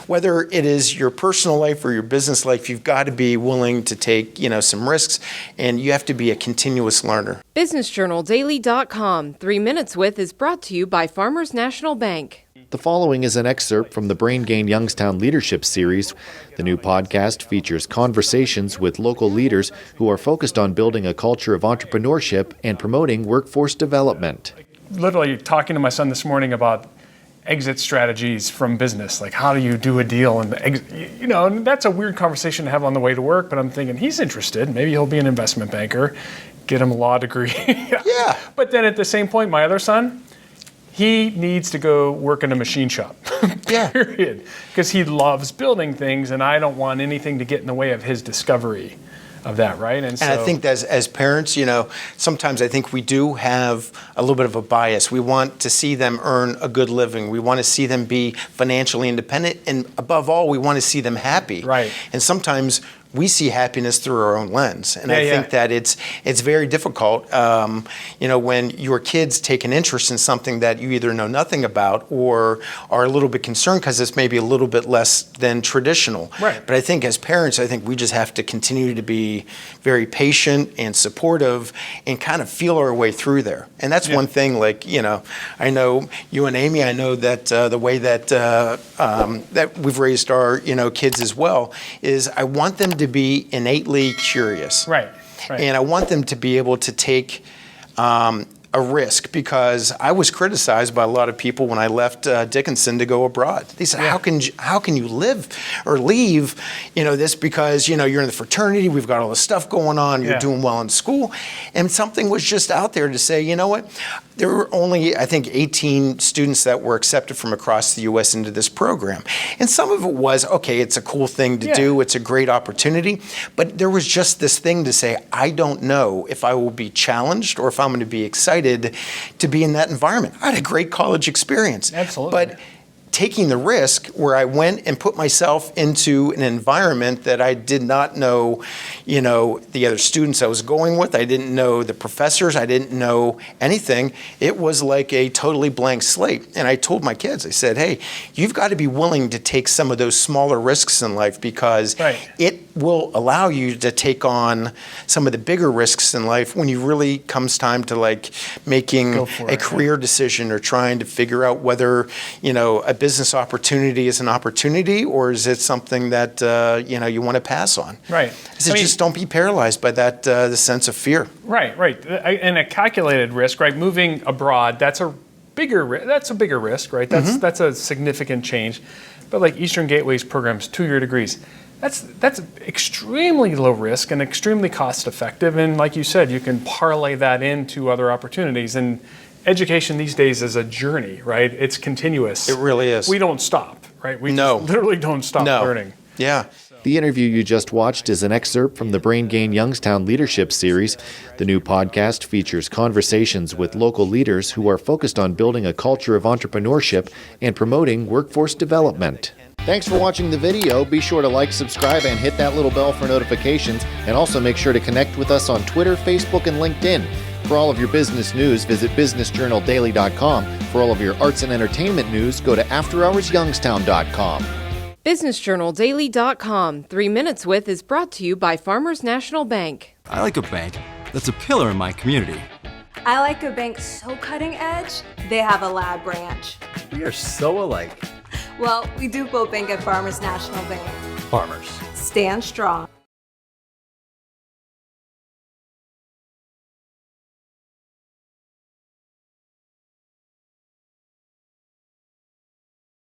whether it is your personal life or your business life, you've got to be willing to take, some risks, and you have to be a continuous learner. BusinessJournalDaily.com. 3 Minutes With is brought to you by Farmers National Bank. The following is an excerpt from the Brain Gain Youngstown Leadership Series. The new podcast features conversations with local leaders who are focused on building a culture of entrepreneurship and promoting workforce development. Literally talking to my son this morning about exit strategies from business, like how do you do a deal, and and that's a weird conversation to have on the way to work, but I'm thinking he's interested. Maybe he'll be an investment banker, get him a law degree. Yeah. But then at the same point, my other son, he needs to go work in a machine shop, Yeah. period, because he loves building things, and I don't want anything to get in the way of his discovery of that, right? And I think that as parents, sometimes I think we do have a little bit of a bias. We want to see them earn a good living. We want to see them be financially independent, and above all, we want to see them happy. Right. And sometimes we see happiness through our own lens. And I think that it's very difficult, when your kids take an interest in something that you either know nothing about or are a little bit concerned because it's maybe a little bit less than traditional. Right. But I think as parents, we just have to continue to be very patient and supportive and kind of feel our way through there. And that's one thing, I know you and Amy, I know that the way that that we've raised our, kids as well, is I want them to be innately curious. Right. And I want them to be able to take a risk, because I was criticized by a lot of people when I left Dickinson to go abroad. They said, how can you live or leave, this, because, you're in the fraternity, we've got all this stuff going on, you're doing well in school. And something was just out there to say, you know what? There were only, I think, 18 students that were accepted from across the U.S. into this program. And some of it was, okay, it's a cool thing to do, it's a great opportunity, but there was just this thing to say, I don't know if I will be challenged or if I'm going to be excited to be in that environment. I had a great college experience. Absolutely. But taking the risk where I went and put myself into an environment that I did not know, the other students I was going with, I didn't know the professors, I didn't know anything. It was like a totally blank slate. And I told my kids, I said, hey, you've got to be willing to take some of those smaller risks in life, because it will allow you to take on some of the bigger risks in life when you really comes time to making a career decision or trying to figure out whether, a business opportunity is an opportunity, or is it something that you want to pass on? Right. So just don't be paralyzed by that the sense of fear. Right. And a calculated risk, right?Moving abroad, that's a bigger risk, right? That's a significant change. But like Eastern Gateway's programs, 2-year degrees, that's extremely low risk and extremely cost effective. And like you said, you can parlay that into other opportunities. And education these days is a journey, right? It's continuous. It really is. We don't stop, right? We just literally don't stop learning. Yeah. The interview you just watched is an excerpt from the Brain Gain Youngstown Leadership Series. The new podcast features conversations with local leaders who are focused on building a culture of entrepreneurship and promoting workforce development. Thanks for watching the video. Be sure to like, subscribe, and hit that little bell for notifications. And also make sure to connect with us on Twitter, Facebook, and LinkedIn. For all of your business news, visit BusinessJournalDaily.com. For all of your arts and entertainment news, go to AfterHoursYoungstown.com. BusinessJournalDaily.com. 3 Minutes With is brought to you by Farmers National Bank. I like a bank that's a pillar in my community. I like a bank so cutting edge, they have a lab branch. We are so alike. Well, we do both bank at Farmers National Bank. Farmers. Stand strong.